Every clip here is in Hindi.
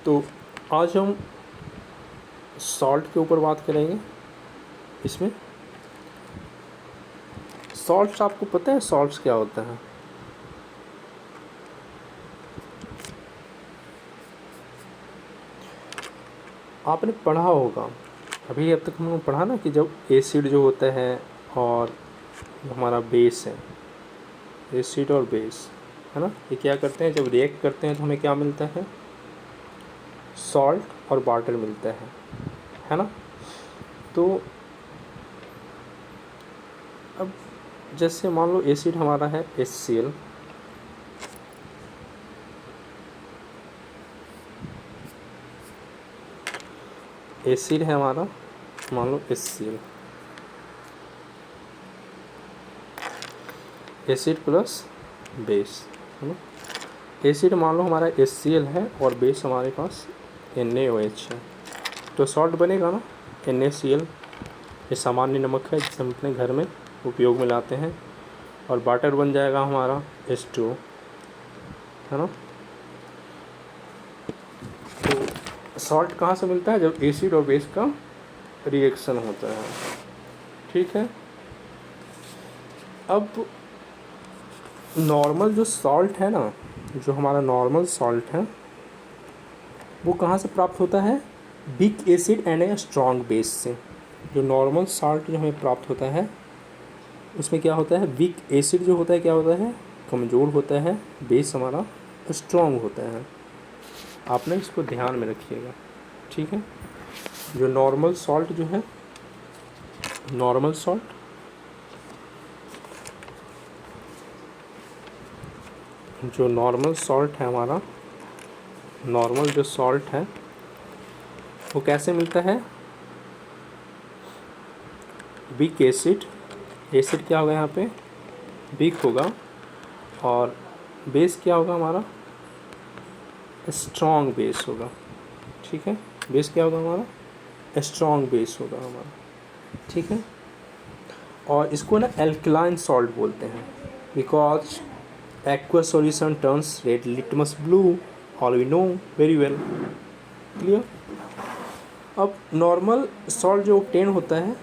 तो आज हम सॉल्ट के ऊपर बात करेंगे। इसमें सॉल्ट्स, आपको पता है सॉल्ट्स क्या होता है? आपने पढ़ा होगा, अभी अब तक हमने पढ़ा ना कि जब एसिड जो होता है और हमारा बेस है, एसिड और बेस है ना, ये क्या करते हैं, जब रिएक्ट करते हैं तो हमें क्या मिलता है? सॉल्ट और वाटर मिलता है ना। तो अब जैसे मान लो एसिड हमारा है HCl, एसिड है हमारा, मान लो HCl, एसिड प्लस बेस है ना। एसिड मान लो हमारा HCl है और बेस हमारे पास NaOH है, तो सॉल्ट बनेगा ना NaCl। ये सामान्य नमक है जिसे हम अपने घर में उपयोग में लाते हैं। और वाटर बन जाएगा हमारा H2O है ना। तो सॉल्ट कहाँ से मिलता है? जब एसिड और बेस का रिएक्शन होता है, ठीक है। अब नॉर्मल जो सॉल्ट है ना, जो हमारा नॉर्मल सॉल्ट है वो कहाँ से प्राप्त होता है? Weak acid and a strong base से। जो नॉर्मल सॉल्ट जो हमें प्राप्त होता है उसमें क्या होता है? वीक एसिड जो होता है क्या होता है? कमज़ोर होता है। बेस हमारा स्ट्रॉन्ग होता है। आपने इसको ध्यान में रखिएगा, ठीक है। जो नॉर्मल सॉल्ट जो है, नॉर्मल सॉल्ट, जो नॉर्मल सॉल्ट है हमारा, नॉर्मल जो सॉल्ट है वो कैसे मिलता है? वीक एसिड, एसिड क्या होगा यहाँ पे? वीक होगा, और बेस क्या होगा हमारा? स्ट्रॉन्ग बेस होगा, ठीक है। बेस क्या होगा हमारा? स्ट्रॉन्ग बेस होगा हमारा, ठीक है। और इसको ना एल्कलाइन सॉल्ट बोलते हैं, because aqueous solution turns red litmus blue, all we know very well, clear. अब नॉर्मल सॉल्ट जो ऑब्टेन होता है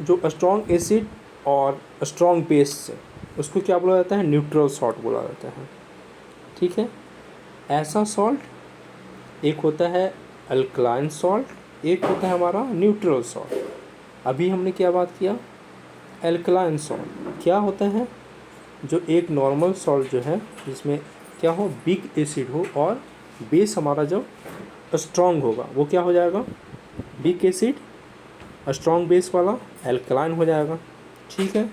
जो स्ट्रॉन्ग एसिड और स्ट्रॉन्ग बेस से, उसको क्या बोला जाता है? न्यूट्रल सॉल्ट बोला जाता है, ठीक है। ऐसा सॉल्ट एक होता है अल्कलाइन सॉल्ट, एक होता है हमारा न्यूट्रल सॉल्ट। अभी हमने क्या बात किया? अल्कलाइन सॉल्ट क्या होता है? जो एक नॉर्मल सॉल्ट जो है जिसमें क्या हो? वीक एसिड हो और बेस हमारा जब स्ट्रॉन्ग होगा वो क्या हो जाएगा? वीक एसिड स्ट्रॉन्ग बेस वाला एल्कलाइन हो जाएगा, ठीक है।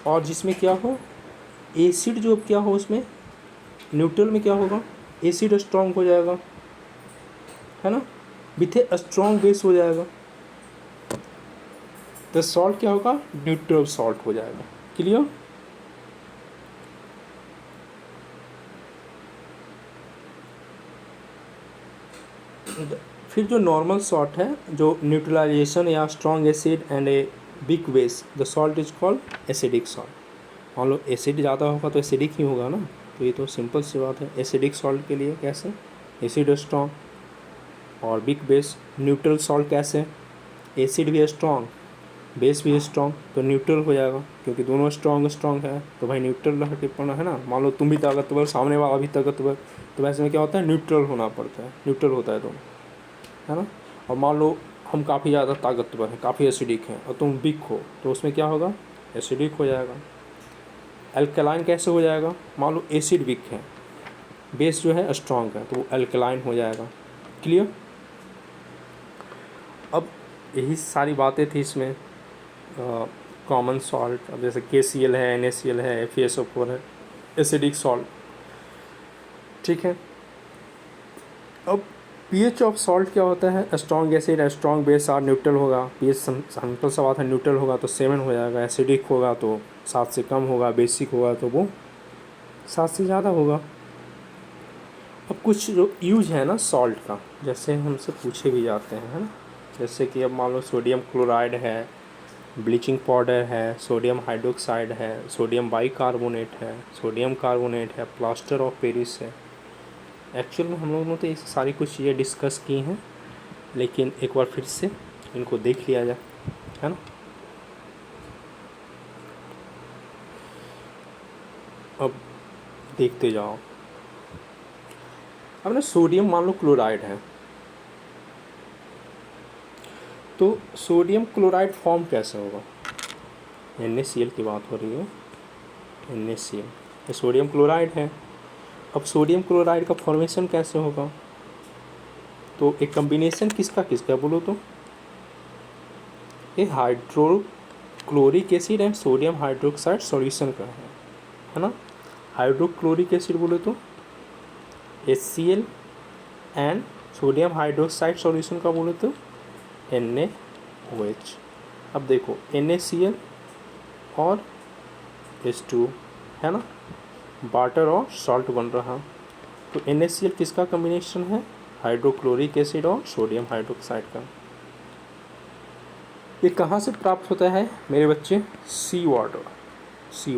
और जिसमें क्या हो? एसिड जो क्या हो उसमें न्यूट्रल में क्या होगा? एसिड स्ट्रॉन्ग हो जाएगा, है ना, विथ ए स्ट्रॉन्ग बेस हो जाएगा। तो सॉल्ट क्या होगा? न्यूट्रल सॉल्ट हो जाएगा, क्लियर। फिर जो नॉर्मल सॉल्ट है, जो न्यूट्रलाइजेशन या strong acid and a weak base, the salt is called acidic salt. मान लो एसिड ज़्यादा होगा तो एसिडिक ही होगा ना, तो ये तो सिंपल सी बात है। एसिडिक सॉल्ट के लिए कैसे? एसिड स्ट्रॉन्ग और वीक बेस। न्यूट्रल सॉल्ट कैसे? एसिड भी स्ट्रॉन्ग, बेस भी स्ट्रॉन्ग, तो न्यूट्रल हो जाएगा, क्योंकि दोनों स्ट्रॉन्ग है तो भाई न्यूट्रल रह के पड़ना है ना। मान लो तुम भी ताकतवर, सामने वाला भी ताकतवर, तो वैसे में क्या होता है? न्यूट्रल होना पड़ता है, न्यूट्रल होता है दोनों, है ना। और मान लो हम काफ़ी ज़्यादा ताकतवर हैं, काफ़ी एसिडिक हैं, और तुम वीक हो, तो उसमें क्या होगा? एसिडिक हो जाएगा। अल्कलाइन कैसे हो जाएगा? मान लो एसिड वीक है, बेस जो है स्ट्रॉन्ग है, तो वो अल्कलाइन हो जाएगा, क्लियर। अब यही सारी बातें थी इसमें। कॉमन सॉल्ट, अब जैसे KCl है, NaCl है, FeSO4 है, एसिडिक सॉल्ट, ठीक है। अब pH ऑफ सॉल्ट क्या होता है? स्ट्रॉन्ग एसिड, स्ट्रॉन्ग बेस और न्यूट्रल होगा। pH सिंपल सा बात है, न्यूट्रल होगा तो 7 हो जाएगा, एसिडिक होगा तो 7 से कम होगा, बेसिक होगा तो वो 7 से ज़्यादा होगा। अब कुछ जो यूज है ना सॉल्ट का, जैसे हमसे पूछे भी जाते हैं, है ना। जैसे कि अब मान लो सोडियम क्लोराइड है, ब्लीचिंग पाउडर है, सोडियम हाइड्रोक्साइड है, सोडियम बाइकार्बोनेट है, सोडियम कार्बोनेट है, प्लास्टर ऑफ पेरिस है, एक्चुअल में हम लोगों ने तो ये सारी कुछ चीज़ें डिस्कस की हैं, लेकिन एक बार फिर से इनको देख लिया जाए, है ना। अब देखते जाओ। अब ना सोडियम मान लो क्लोराइड है, तो सोडियम क्लोराइड फॉर्म कैसे होगा। NaCl की बात हो रही है, NaCl, ये सोडियम क्लोराइड है। अब सोडियम क्लोराइड का फॉर्मेशन कैसे होगा, तो एक कम्बिनेशन किसका किसका बोलो तो, ये hydrochloric acid and sodium hydroxide solution का है ना। हाइड्रोक्लोरिक एसिड बोले तो HCl and sodium hydroxide solution का बोले तो NaOH। अब देखो NaCl और H2 है ना, वाटर और सॉल्ट बन रहा, तो NaCl किसका कम्बिनेशन है, हाइड्रोक्लोरिक एसिड और सोडियम हाइड्रोक्साइड का। ये कहाँ से प्राप्त होता है मेरे बच्चे, सी वाटर, सी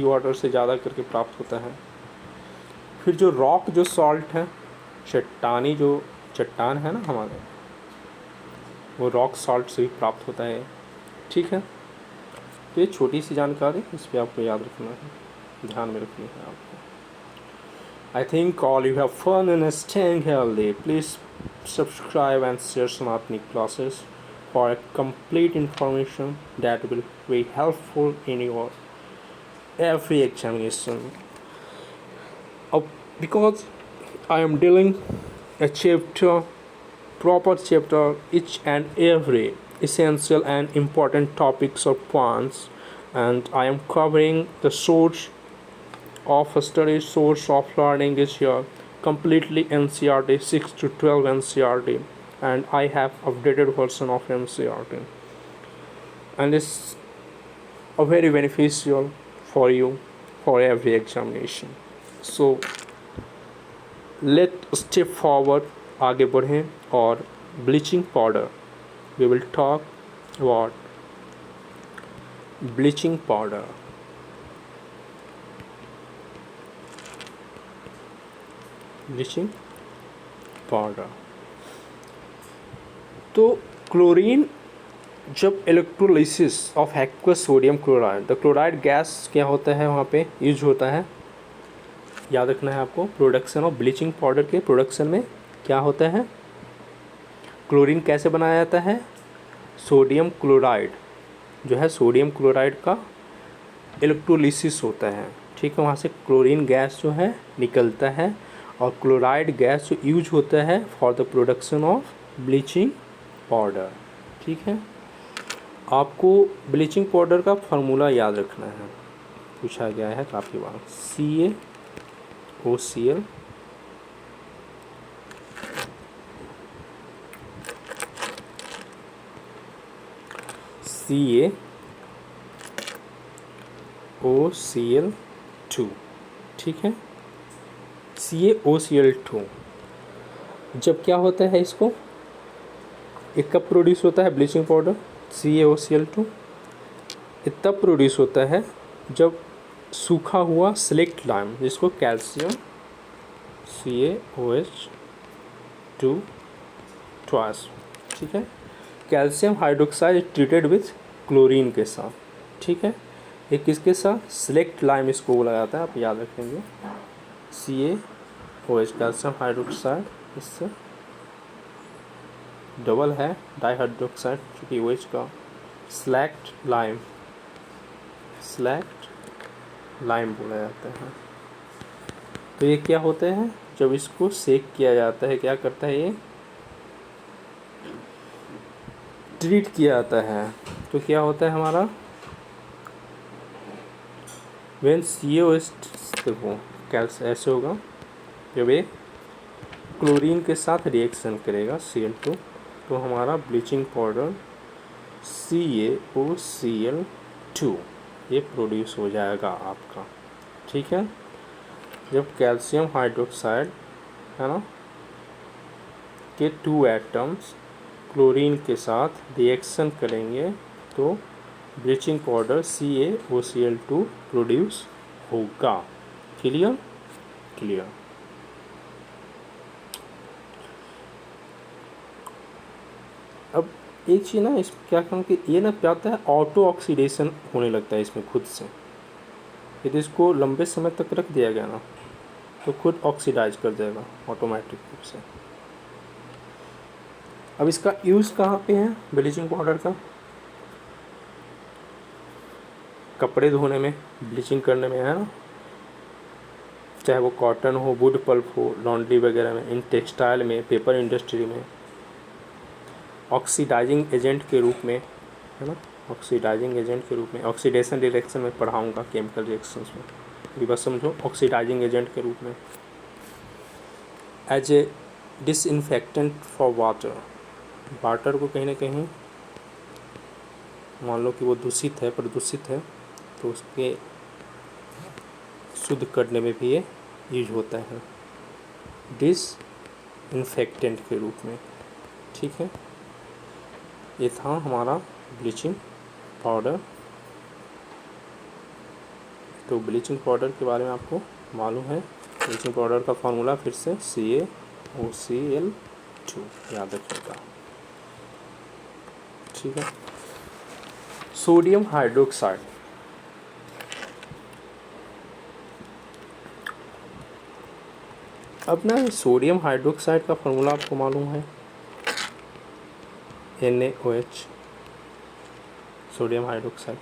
वाटर से ज़्यादा करके प्राप्त होता है। फिर जो रॉक, जो सॉल्ट है, चट्टानी जो चट्टान है ना हमारे, वो रॉक सॉल्ट से भी प्राप्त होता है, ठीक है। तो ये छोटी सी जानकारी, इस पर आपको याद रखना है, ध्यान में रखनी है आपको। I think all you have fun and staying healthy. Please subscribe and share Sanatani classes for complete information that will be helpful in your every examination. Because I am dealing a chapter, proper chapter, each and every essential and important topics or points, and I am covering the source of study, source of learning is here completely NCERT 6 to 12 NCERT, and I have updated version of NCERT, and it's a very beneficial for you for every examination. So let's step forward, आगे बढ़ें, और bleaching powder, we will talk about bleaching powder. Bleaching powder, तो क्लोरीन जब electrolysis of aqueous sodium chloride, the chloride gas क्या होता है वहाँ पे यूज होता है, याद रखना है आपको। प्रोडक्शन ऑफ ब्लीचिंग पाउडर के प्रोडक्शन में क्या होता है, क्लोरीन कैसे बनाया जाता है, सोडियम क्लोराइड जो है, सोडियम क्लोराइड का इलेक्ट्रोलिसिस होता है, ठीक है। वहाँ से क्लोरीन गैस जो है निकलता है, और क्लोराइड गैस जो यूज होता है for the production of bleaching powder, ठीक है। आपको ब्लीचिंग पाउडर का फार्मूला याद रखना है, पूछा गया है काफ़ी बार। CaOCl CaOCl2, ठीक है। CaOCl2 जब क्या होता है, इसको एक कब प्रोड्यूस होता है ब्लीचिंग पाउडर CaOCl2, ये तब प्रोड्यूस होता है जब सूखा हुआ सेलेक्ट लाइम, जिसको कैल्शियम CaOH2 ट्वाइस, ठीक है, calcium hydroxide treated with chlorine के साथ, ठीक है। ये किसके साथ, सेलेक्ट लाइम इसको बोला जाता है, आप याद रखेंगे। CaOH कैल्शियम हाइड्रोक्साइड, इससे डबल है डाइहाइड्रोक्साइड चूँकि OH का, स्लैक्ट लाइम बोला जाता है। तो ये क्या होते हैं, जब इसको सेक किया जाता है, क्या करता है, ये ट्रीट किया जाता है, तो क्या होता है हमारा, वेन CaOH, देखो कैल्शियम ऐसे होगा, जब ये क्लोरीन के साथ रिएक्शन करेगा Cl2, तो हमारा ब्लीचिंग पाउडर CaOCl2 ये प्रोड्यूस हो जाएगा आपका, ठीक है। जब कैल्शियम हाइड्रोक्साइड है ना के 2 एटम्स क्लोरीन के साथ रिएक्शन करेंगे, तो ब्लीचिंग पाउडर CaOCl2 प्रोड्यूस होगा, क्लियर। क्लियर। अब एक चीज़ ना, इस क्या कहूँ कि ये ना क्या होता है, ऑटो ऑक्सीडेशन होने लगता है इसमें खुद से। यदि इसको लंबे समय तक रख दिया गया ना तो खुद ऑक्सीडाइज कर जाएगा ऑटोमेटिक रूप से। अब इसका यूज़ कहाँ पे है ब्लीचिंग पाउडर का? कपड़े धोने में, ब्लीचिंग करने में, है ना, चाहे वो कॉटन हो, वुड पल्प हो, लॉन्ड्री वगैरह में, इन टेक्सटाइल में, पेपर इंडस्ट्री में, ऑक्सीडाइजिंग एजेंट के रूप में, है ना, ऑक्सीडाइजिंग एजेंट के रूप में। ऑक्सीडेशन रिएक्शन में पढ़ाऊँगा केमिकल रिएक्शंस में, अभी बस समझो ऑक्सीडाइजिंग एजेंट के रूप में। As a disinfectant for water, water को कहीं ना कहीं मान लो कि वो दूषित है, प्रदूषित है, तो उसके शुद्ध करने में भी ये यूज होता है डिसइंफेक्टेंट के रूप में। ठीक है, ये था हमारा ब्लीचिंग पाउडर। तो ब्लीचिंग पाउडर के बारे में आपको मालूम है। ब्लीचिंग पाउडर का फार्मूला फिर से CaOCl2 याद रखिएगा। ठीक है, सोडियम हाइड्रोक्साइड, अब ना सोडियम हाइड्रोक्साइड का फार्मूला आपको मालूम है, NaOH, सोडियम हाइड्रोक्साइड।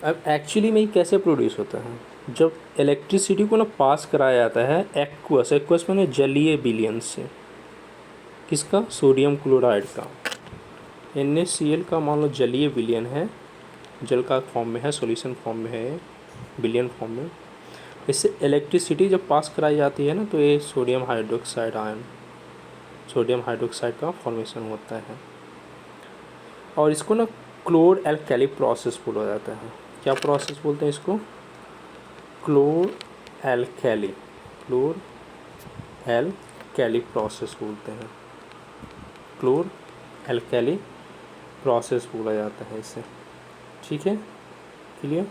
अब एक्चुअली में ये कैसे प्रोड्यूस होता है? जब इलेक्ट्रिसिटी को ना पास कराया जाता है एक्वस, एक्वस मैंने जलीय विलयन से, किसका? सोडियम क्लोराइड का। NaCl का मान लो जलीय विलयन है, जल का फॉर्म में है, सॉल्यूशन फॉर्म में है, विलयन फॉर्म में। इससे इलेक्ट्रिसिटी जब पास कराई जाती है ना तो ये sodium hydroxide ion, sodium hydroxide का फॉर्मेशन होता है। और इसको ना क्लोर एल्कली प्रोसेस बोला जाता है। क्या प्रोसेस बोलते हैं इसको? क्लोर एल्कली, क्लोर एल्कली प्रोसेस बोलते हैं, क्लोर एल्कली प्रोसेस बोला जाता है इसे। ठीक है, क्लियर।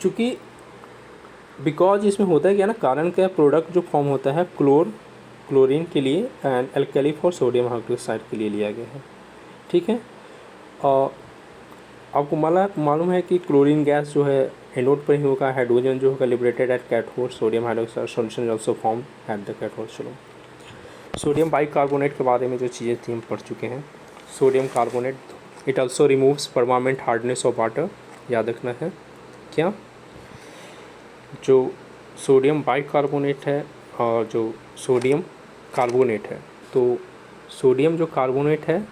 चूँकि बिकॉज इसमें होता है क्या ना, कारण क्या, प्रोडक्ट जो फॉर्म होता है क्लोरीन के लिए and alkali for sodium hydroxide के लिए लिया गया है। ठीक है, और आपको मालूम है कि क्लोरीन गैस जो है एनोड पर ही होगा, हाइड्रोजन जो होगा liberated at cathode, sodium hydroxide solution also form at the cathode. चलो, सोडियम बाइकार्बोनेट के बारे में जो चीज़ें थी हम पढ़ चुके हैं। Sodium carbonate, it also removes permanent hardness of water, याद रखना है। क्या? जो सोडियम बाइकार्बोनेट है और जो सोडियम कार्बोनेट है, तो सोडियम जो कार्बोनेट है,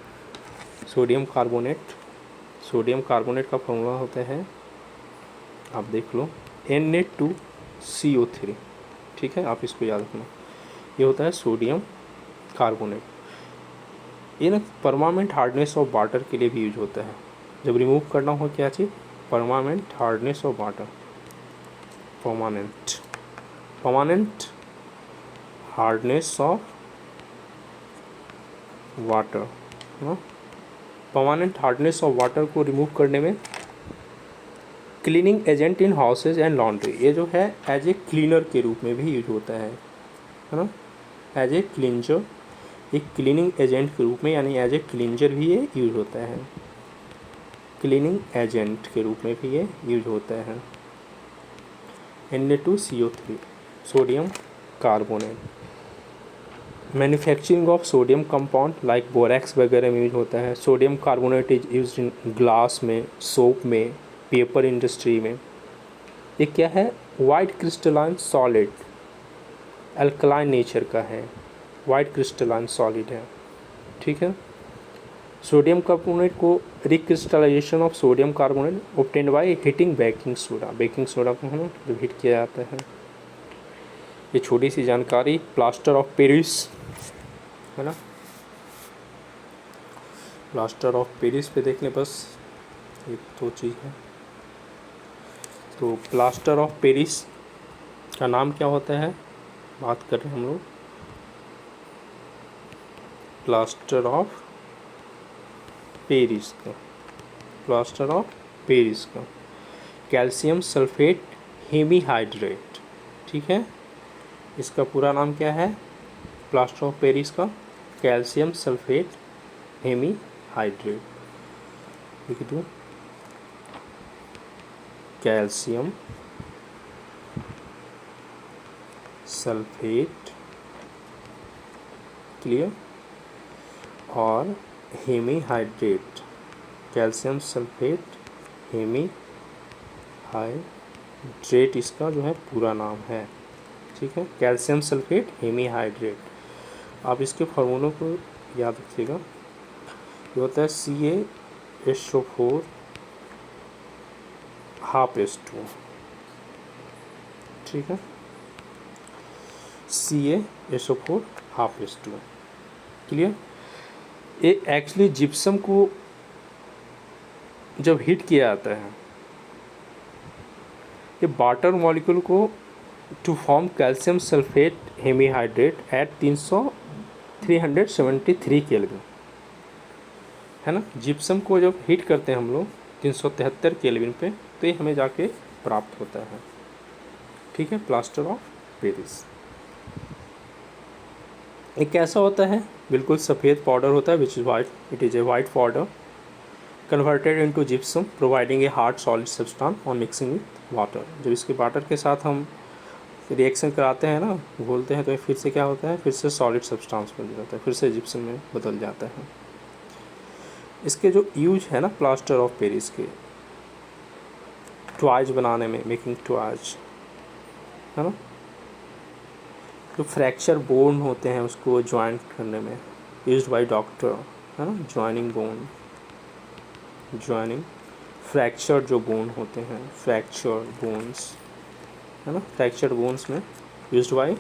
सोडियम कार्बोनेट का फॉर्मूला होता है, आप देख लो, Na2CO3। ठीक है, आप इसको याद रखना, ये होता है सोडियम कार्बोनेट। ये ना परमानेंट हार्डनेस ऑफ वाटर के लिए भी यूज होता है। जब रिमूव करना हो क्या चीज़? Permanent hardness of water, permanent hardness of water, permanent hardness of water को रिमूव करने में cleaning agent in houses and laundry, ये जो है एज ए क्लीनर के रूप में भी यूज होता है ना, एज ए क्लींजर, एक क्लीनिंग एजेंट के रूप में, यानी एज ए क्लींजर भी ये यूज होता है, क्लीनिंग एजेंट के रूप में भी ये यूज होता है। Na2CO3, sodium carbonate. Manufacturing of sodium compound like borax वगैरह में यूज होता है। Sodium carbonate is use in glass में, सोप में, पेपर इंडस्ट्री में। ये क्या है? White crystalline solid, alkaline nature का है, वाइट क्रिस्टलाइन सॉलिड है। ठीक है, सोडियम कार्बोनेट को recrystallisation of sodium carbonate obtained by heating baking soda, baking soda को है ना जब हीट किया जाता है। ये छोटी सी जानकारी प्लास्टर ऑफ पेरिस, है ना, प्लास्टर ऑफ पेरिस पे देख लें, बस एक दो चीज़ है। तो प्लास्टर ऑफ पेरिस का नाम क्या होता है, बात कर रहे हैं हम लोग प्लास्टर ऑफ पेरिस का, प्लास्टर ऑफ पेरिस का। Calcium sulphate hemihydrate. ठीक है, इसका पूरा नाम क्या है प्लास्टर ऑफ पेरिस का? Calcium sulphate hemihydrate. लिख दूँ, कैल्शियम सल्फेट, क्लियर, और हेमीहाइड्रेट, कैल्शियम सल्फेट हेमीहाइड्रेट इसका जो है पूरा नाम है। ठीक है, कैल्शियम सल्फेट हेमीहाइड्रेट। आप इसके फार्मूलों को याद रखिएगा। ये होता है CaSO4 half H2O। ठीक है, CaSO4 half H2O, क्लियर। ये एक्चुअली जिप्सम को जब हीट किया जाता है, ये वाटर मॉलिक्यूल को to form calcium sulphate hemihydrate at 373 kelvin, है ना। जिप्सम को जब हीट करते हैं हम लोग 373 केल्विन पे, तो ये हमें जाके प्राप्त होता है। ठीक है, प्लास्टर ऑफ पेरिस। ये कैसा होता है? बिल्कुल सफ़ेद पाउडर होता है, which is white, it is a white powder converted into gypsum providing a hard solid substance on mixing with water. जब इसके वाटर के साथ हम रिएक्शन कराते हैं ना, घोलते हैं, तो फिर से क्या होता है, फिर से सॉलिड सब्सटेंस बन जाता है, फिर से जिप्सम में बदल जाता है। इसके जो यूज है ना प्लास्टर ऑफ पेरिस के, टॉयज बनाने में, मेकिंग टॉयज, है ना। जो फ्रैक्चर बोन होते हैं उसको ज्वाइंट करने में यूज्ड बाय डॉक्टर, है ना। ज्वाइनिंग बोन, ज्वाइनिंग फ्रैक्चर जो बोन होते हैं, फ्रैक्चर बोन्स, है ना, फ्रैक्चर बोन्स में यूज्ड बाय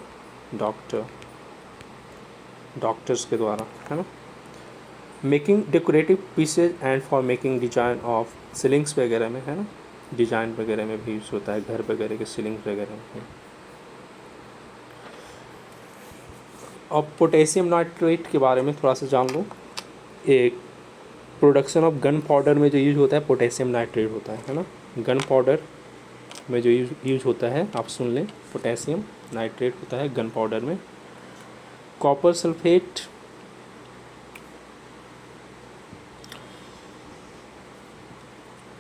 डॉक्टर्स के द्वारा, है ना। Making decorative pieces and for making design of ceilings वगैरह में, है ना, डिजाइन वगैरह में भी यूज होता है, घर वगैरह के सीलिंग्स वगैरह में। अब पोटेशियम नाइट्रेट के बारे में थोड़ा सा जान लो। एक प्रोडक्शन ऑफ गन पाउडर में जो यूज होता है पोटेशियम नाइट्रेट होता है ना। गन पाउडर में जो यूज होता है, आप सुन लें, पोटेशियम नाइट्रेट होता है गन पाउडर में। कॉपर सल्फेट,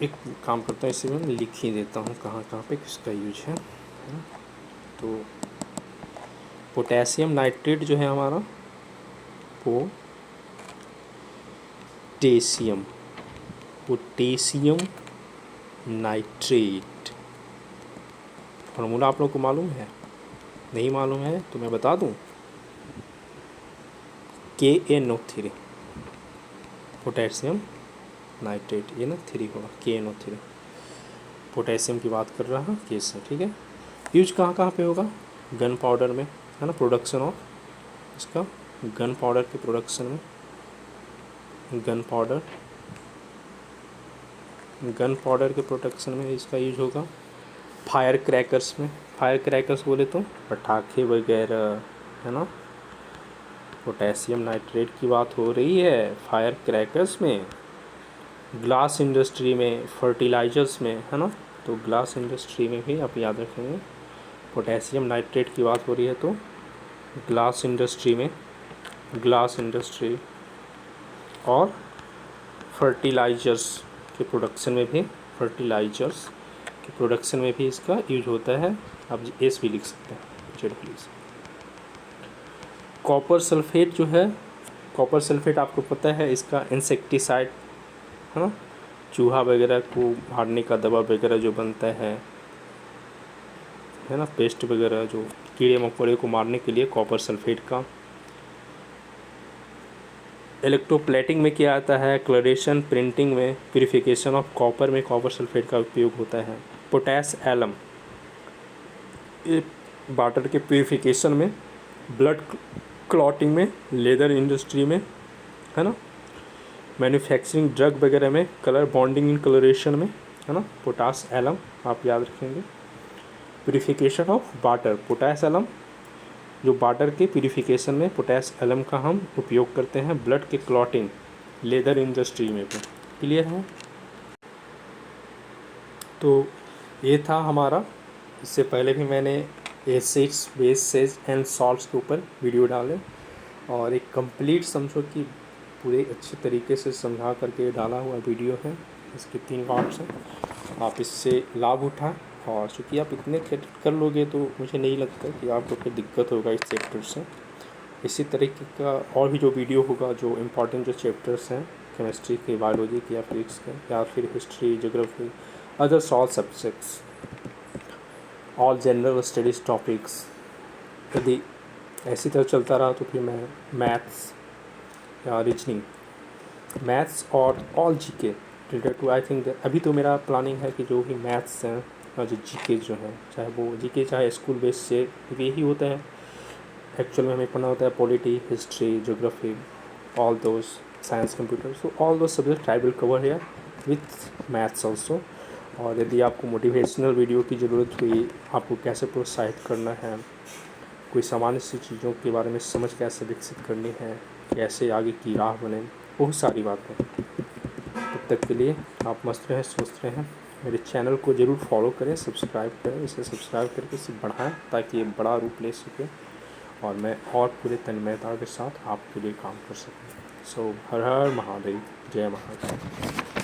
एक काम करता हूँ, इसी में लिख ही देता हूँ कहाँ कहाँ पे किसका यूज है। तो पोटेशियम नाइट्रेट जो है हमारा, पोटेशियम नाइट्रेट, फार्मूला आप लोगों को मालूम है? नहीं मालूम है तो मैं बता दूं, KaNO3, पोटेशियम नाइट्रेट, ये ना 3 होगा, KaNO3, पोटेशियम की बात कर रहा हूँ के से। ठीक है, यूज कहाँ कहाँ पे होगा? गन पाउडर में, है ना, प्रोडक्शन ऑफ इसका, गन पाउडर के प्रोडक्शन में, गन पाउडर के प्रोडक्शन में इसका यूज होगा। फायर क्रैकर्स में, फायर क्रैकर्स बोले तो पटाखे वगैरह, है ना। पोटेशियम नाइट्रेट की बात हो रही है फायर क्रैकर्स में। ग्लास इंडस्ट्री में, फर्टिलाइजर्स में, है ना, तो ग्लास इंडस्ट्री में भी आप याद रखेंगे पोटेशियम नाइट्रेट की बात हो रही है, तो ग्लास इंडस्ट्री और फर्टिलाइजर्स के प्रोडक्शन में भी, इसका यूज होता है। आप एस भी लिख सकते हैं, जेड प्लीज़। कॉपर सल्फेट जो है, कॉपर सल्फेट आपको पता है इसका इंसेक्टिसाइड, है ना, चूहा वगैरह को मारने का दवा वगैरह जो बनता है ना, पेस्ट वगैरह जो कीड़े मकोड़े को मारने के लिए कॉपर सल्फेट का। इलेक्ट्रोप्लेटिंग में किया जाता है, क्लोरेशन प्रिंटिंग में, प्यूरिफिकेशन ऑफ कॉपर में कॉपर सल्फेट का उपयोग होता है। पोटेश एलम, ये वाटर के प्यूरिफिकेशन में, ब्लड क्लॉटिंग में, लेदर इंडस्ट्री में, है ना, मैन्युफैक्चरिंग ड्रग वगैरह में, कलर बॉन्डिंग इन कलरेशन में, है ना, पोटास एलम आप याद रखेंगे। Purification of water, potash alum, जो वाटर के प्यूरिफिकेशन में पोटेश एलम का हम उपयोग करते हैं। ब्लड के क्लॉटिंग लेदर इंडस्ट्री में भी, क्लियर है। तो ये था हमारा, इससे पहले भी मैंने एसिड्स बेसेस एंड सॉल्ट्स के ऊपर वीडियो डाले, और एक कंप्लीट समझो कि पूरे अच्छे तरीके से समझा करके डाला हुआ वीडियो है। इसके 3 पार्ट्स हैं, आप इससे लाभ उठाएं। और चूँकि आप इतने कर लोगे तो मुझे नहीं लगता कि आपको कोई दिक्कत होगा इस चैप्टर से। इसी तरीके का और भी जो वीडियो होगा, जो इम्पोर्टेंट जो चैप्टर्स हैं केमिस्ट्री के, बायोलॉजी के या फिजिक्स के, या फिर history, geography, others all subjects, all general studies topics, यदि ऐसी तरह चलता रहा तो फिर मैं मैथ्स या रीजनिंग, मैथ्स और all GK related to, I think अभी तो मेरा प्लानिंग है कि जो भी मैथ्स हैं और जो जीके जो हैं, चाहे वो जीके चाहे स्कूल बेस से यही होता है, एक्चुअल में हमें पढ़ना होता है polity, history, geography, all those, science, computer, so all those subject I will cover here with maths also. और यदि आपको मोटिवेशनल वीडियो की ज़रूरत हुई, आपको कैसे प्रोत्साहित करना है, कोई सामान्य सी चीज़ों के बारे में समझ कैसे विकसित करनी है, कैसे आगे की राह बने, बहुत सारी बातें। तब तक के लिए आप मस्त रहें, स्वस्थ रहें। मेरे चैनल को ज़रूर फॉलो करें, सब्सक्राइब करें, इसे सब्सक्राइब करके इसे बढ़ाएं ताकि ये बड़ा रूप ले सके और मैं और पूरे तन्मयता के साथ आपके लिए काम कर सकूं। सो हर हर महादेव, जय महादेव।